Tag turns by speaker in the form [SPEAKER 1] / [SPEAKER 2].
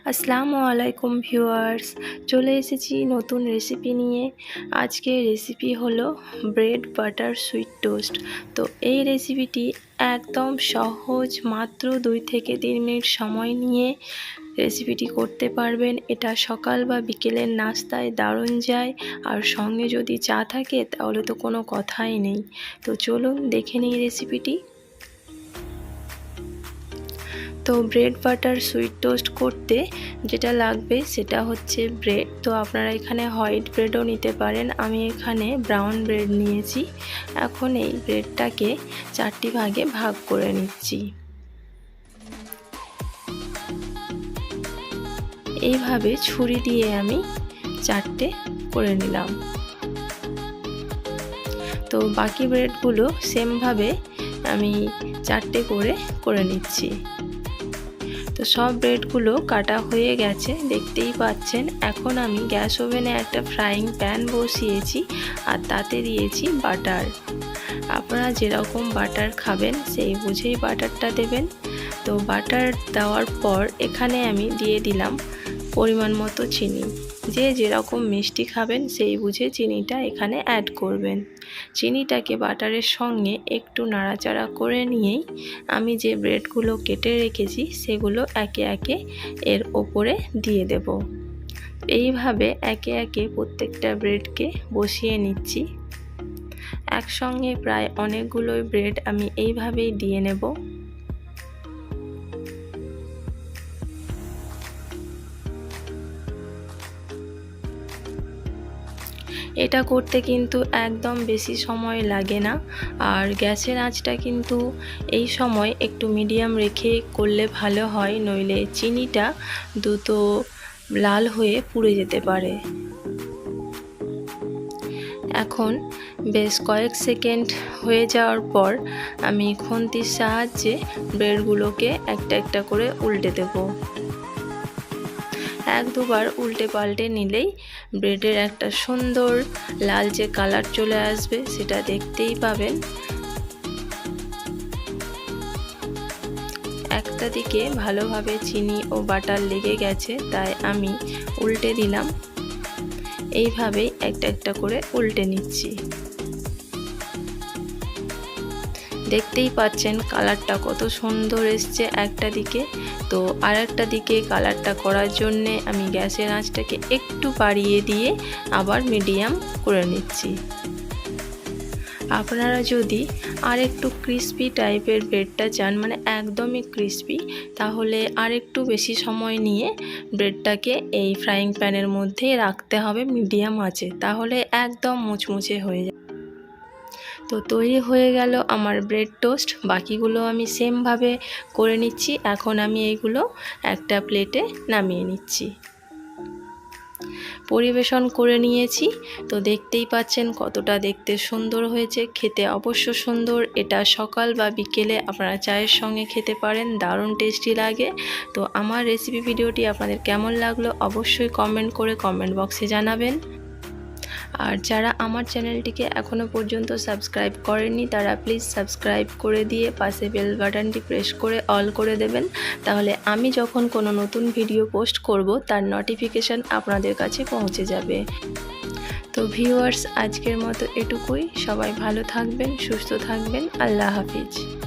[SPEAKER 1] আসসালামু আলাইকুম ভিউয়ার্স, চলে এসেছি নতুন রেসিপি নিয়ে। আজকে রেসিপি হলো ব্রেড বাটার সুইট টোস্ট। তো এই রেসিপিটি একদম সহজ, মাত্র 2 থেকে 3 মিনিট সময় নিয়ে রেসিপিটি করতে পারবেন। এটা সকাল বা বিকেলের নাস্তায় দারুণ যায়, আর সঙ্গে যদি চা থাকে তাহলে তো কোনো কথাই নেই। তো চলুন দেখে নিই রেসিপিটি। তো ব্রেড বাটার সুইট টোস্ট করতে যেটা লাগবে সেটা হচ্ছে ব্রেড। তো আপনারা এখানে হোয়াইট ব্রেডও নিতে পারেন, আমি এখানে ব্রাউন ব্রেড নিয়েছি। এখন এই ব্রেডটাকে 4টি ভাগে ভাগ করে নিচ্ছি। এইভাবে ছুরি দিয়ে আমি 4টে করে নিলাম। তো বাকি ব্রেডগুলো সেমভাবে আমি 4টে করে নিচ্ছি। তো সব ব্রেডগুলো কাটা হয়ে গেছে, দেখতেই পাচ্ছেন। এখন আমি গ্যাস ওভেনে একটা ফ্রাইং প্যান বসিয়েছি আর তাতে দিয়েছি বাটার। আপনারা যেরকম বাটার খাবেন সেই বুঝেই বাটারটা দেবেন। তো বাটার দেওয়ার পর এখানে আমি দিয়ে দিলাম পরিমাণ মতো চিনি। যে যেরকম মিষ্টি খাবেন সেই বুঝে চিনিটা এখানে অ্যাড করবেন। চিনিটাকে বাটারের সঙ্গে একটু নাড়াচাড়া করে নিয়েই আমি যে ব্রেডগুলো কেটে রেখেছি সেগুলো একে একে এর ওপরে দিয়ে দেব। এইভাবে একে একে প্রত্যেকটা ব্রেডকে বসিয়ে নিচ্ছি। একসঙ্গে প্রায় অনেকগুলোই ব্রেড আমি এইভাবেই দিয়ে নেব। এটা করতে কিন্তু একদম বেশি সময় লাগে না, আর গ্যাসের আঁচটা কিন্তু এই সময় একটু মিডিয়াম রেখে করলে ভালো হয়, নইলে চিনিটা দ্রুত লাল হয়ে পুড়ে যেতে পারে। এখন বেশ কয়েক সেকেন্ড হয়ে যাওয়ার পর আমি খুন্তির সাহায্যে ব্রেডগুলোকে একটা একটা করে উল্টে দেব। 1-2বার উল্টে পাল্টে নিলেই ব্রেডের একটা সুন্দর লালচে কালার চলে আসবে, সেটা দেখতেই পাবেন। একটা দিকে ভালোভাবে চিনি ও বাটার লেগে গেছে, তাই আমি উল্টে দিলাম। এইভাবেই একটা একটা করে উল্টে নিচ্ছি। দেখতেই পাচ্ছেন কালারটা কত সুন্দর এসছে একটা দিকে। তো আর একটা দিকে কালারটা করার জন্যে আমি গ্যাসের আঁচটাকে একটু বাড়িয়ে দিয়ে আবার মিডিয়াম করে নিচ্ছি। আপনারা যদি আর একটু ক্রিস্পি টাইপের ব্রেডটা চান, মানে একদমই ক্রিস্পি, তাহলে আর একটু বেশি সময় নিয়ে ব্রেডটাকে এই ফ্রাইং প্যানের মধ্যেই রাখতে হবে মিডিয়াম আঁচে, তাহলে একদম মুচমুচে হয়ে যায়। তো তৈরি হয়ে গেল আমার ব্রেড টোস্ট। বাকিগুলো আমি সেমভাবে করে নিচ্ছি। এখন আমি এইগুলো একটা প্লেটে নামিয়ে নিচ্ছি। পরিবেশন করে নিয়েছি। তো দেখতেই পাচ্ছেন কতটা দেখতে সুন্দর হয়েছে, খেতে অবশ্য সুন্দর। এটা সকাল বা বিকেলে আপনারা চায়ের সঙ্গে খেতে পারেন, দারুণ টেস্টি লাগে। তো আমার রেসিপি ভিডিওটি আপনাদের কেমন লাগলো অবশ্যই কমেন্ট করে কমেন্ট বক্সে জানাবেন। আর যারা আমার চ্যানেলটিকে এখনও পর্যন্ত সাবস্ক্রাইব করেননি তারা প্লিজ সাবস্ক্রাইব করে দিয়ে পাশে বেল বাটনটি প্রেস করে অল করে দেবেন, তাহলে আমি যখন কোনো নতুন ভিডিও পোস্ট করব তার নোটিফিকেশান আপনাদের কাছে পৌঁছে যাবে। তো ভিউয়ার্স, আজকের মতো এটুকুই। সবাই ভালো থাকবেন, সুস্থ থাকবেন। আল্লাহ হাফিজ।